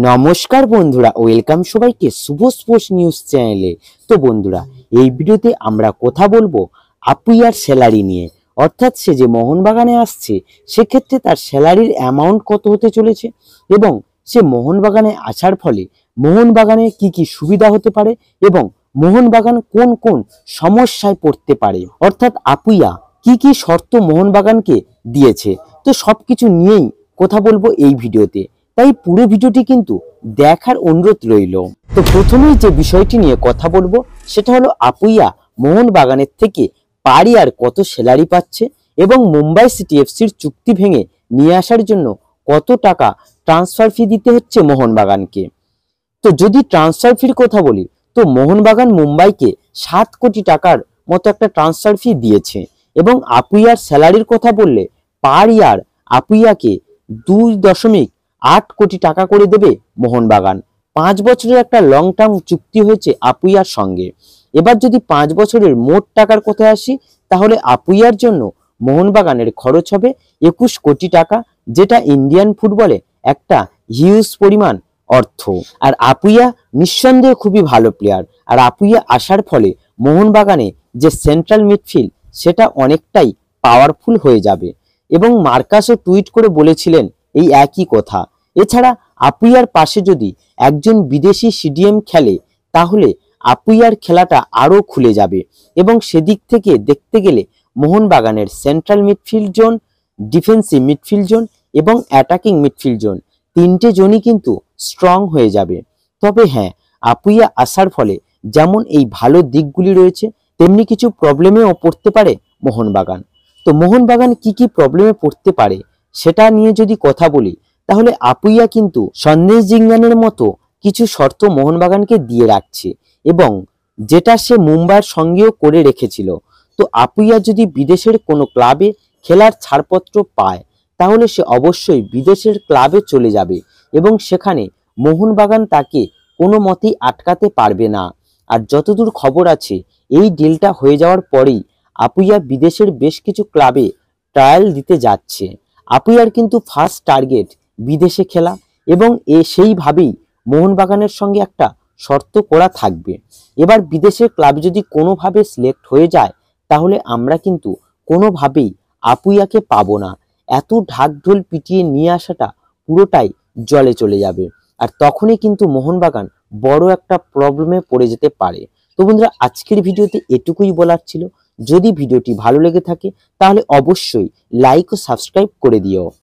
নমস্কার বন্ধুরা, ওয়েলকাম সবাইকে শুভ স্পোর্টস নিউজ চ্যানেলে। তো বন্ধুরা, এই ভিডিওতে আমরা কথা বলবো আপুইয়ার স্যালারি নিয়ে। অর্থাৎ সে যে মোহনবাগানে আসছে সেক্ষেত্রে তার স্যালারির অ্যামাউন্ট কত হতে চলেছে এবং সে মোহনবাগানে আসার ফলে মোহনবাগানে কি কি সুবিধা হতে পারে এবং মোহনবাগান কোন কোন সমস্যায় পড়তে পারে, অর্থাৎ আপুইয়া কি কি শর্ত মোহনবাগানকে দিয়েছে। তো সবকিছু নিয়েই কথা বলবো এই ভিডিওতে, তাই পুরো ভিডিওটি কিন্তু দেখার অনুরোধ রইল। তো প্রথমেই যে বিষয়টি নিয়ে কথা বলবো সেটা হলো আপুইয়া মোহনবাগানের থেকে পারি আর কত স্যালারি পাচ্ছে এবং মুম্বাই সিটি এফসির চুক্তি ভেঙে নিয়ে আসার জন্য কত টাকা ট্রান্সফার ফি দিতে হচ্ছে মোহনবাগানকে। তো যদি ট্রান্সফার ফির কথা বলি, তো মোহনবাগান মুম্বাইকে 7 কোটি টাকার মতো একটা ট্রান্সফার ফি দিয়েছে এবং আপুইয়ার স্যালারির কথা বললে পার ইয়ার আপুইয়াকে 2.8 কোটি টাকা করে দেবে মোহনবাগান। 5 বছরের একটা লং টার্ম চুক্তি হয়েছে আপুইয়ার সঙ্গে। এবার যদি 5 বছরের মোট টাকার কথায় আসি, তাহলে আপুইয়ার জন্য মোহনবাগানের খরচ হবে 21 কোটি টাকা, যেটা ইন্ডিয়ান ফুটবলে একটা হিউজ পরিমাণ অর্থ। আর আপুইয়া নিঃসন্দেহে খুবই ভালো প্লেয়ার, আর আপুইয়া আসার ফলে মোহনবাগানে যে সেন্ট্রাল মিডফিল্ড সেটা অনেকটাই পাওয়ারফুল হয়ে যাবে এবং মার্কাসও টুইট করে বলেছিলেন এই একই কথা। এছাড়া আপুইয়ার পাশে যদি একজন বিদেশি সিডিএম খেলে তাহলে আপুইয়ার খেলাটা আরো খুলে যাবে এবং সেদিক থেকে দেখতে গেলে মোহনবাগানের central midfield zone, defensive midfield zone এবং অ্যাটাকিং মিডফিল্ড জোন, তিনটে জোনই কিন্তু স্ট্রং হয়ে যাবে। তবে হ্যাঁ, আপুইয়া আসার ফলে যেমন এই ভালো দিকগুলি রয়েছে তেমনি কিছু প্রবলেমেও পড়তে পারে মোহনবাগান। তো মোহনবাগান কি কি প্রবলেমে পড়তে পারে সেটা নিয়ে যদি কথা বলি, তাহলে আপুইয়া কিন্তু সন্দেশ জিঙ্গানের মতো কিছু শর্ত মোহনবাগানকে দিয়ে রাখছে এবং যেটা সে মুম্বাইয়ের সঙ্গেও করে রেখেছিল। তো আপুইয়া যদি বিদেশের কোনো ক্লাবে খেলার ছাড়পত্র পায় তাহলে সে অবশ্যই বিদেশের ক্লাবে চলে যাবে এবং সেখানে মোহনবাগান তাকে কোনো মতেই আটকাতে পারবে না। আর যতদূর খবর আছে এই ডিলটা হয়ে যাওয়ার পরেই আপুইয়া বিদেশের বেশ কিছু ক্লাবে ট্রায়াল দিতে যাচ্ছে। আপুইয়ার কিন্তু ফার্স্ট টার্গেট বিদেশে খেলা এবং সেইভাবেই মোহনবাগানের সঙ্গে একটা শর্ত করা থাকবে। এবার বিদেশের ক্লাব যদি কোনোভাবে সিলেক্ট হয়ে যায় তাহলে আমরা কিন্তু কোনোভাবেই আপুইয়াকে পাবো না। এত ঢাকঢোল পিটিয়ে নিয়ে আসাটা পুরোটাই জলে চলে যাবে, আর তখনই কিন্তু মোহনবাগান বড় একটা প্রবলেমে পড়ে যেতে পারে। তো বন্ধুরা, আজকের ভিডিওতে এটুকুই বলার ছিল। যদি ভিডিওটি ভালো লেগে থাকে তাহলে অবশ্যই লাইক ও সাবস্ক্রাইব করে দিও।